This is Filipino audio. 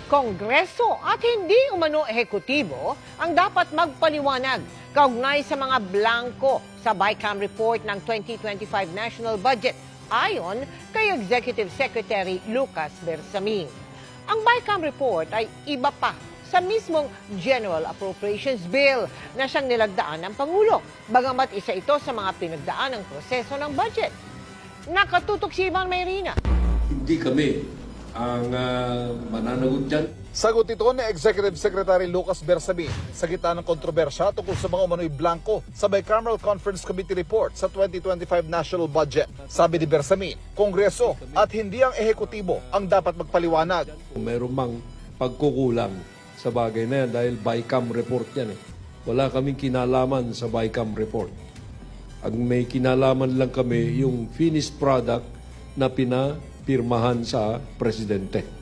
Kongreso at hindi umano ehekutibo ang dapat magpaliwanag kaugnay sa mga blanko sa BICAM report ng 2025 National Budget ayon kay Executive Secretary Lucas Bersamin. Ang BICAM report ay iba pa sa mismong General Appropriations Bill na siyang nilagdaan ng Pangulo, bagamat isa ito sa mga pinagdaan ng proseso ng budget. Nakatutok si Ivan Mayrina. Hindi kami ang mananagot dyan. Sagot ito ni Executive Secretary Lucas Bersamin sa gitna ng kontrobersya tungkol sa mga umano'y blanko sa Bicameral Conference Committee report sa 2025 National Budget. Sabi ni Bersamin, Kongreso at hindi ang ehekutibo ang dapat magpaliwanag. Meron mang pagkukulang sa bagay na yan dahil BICAM report yan. Wala kaming kinalaman sa BICAM report. Ang may kinalaman lang kami yung finished product na pinapirmahan sa presidente.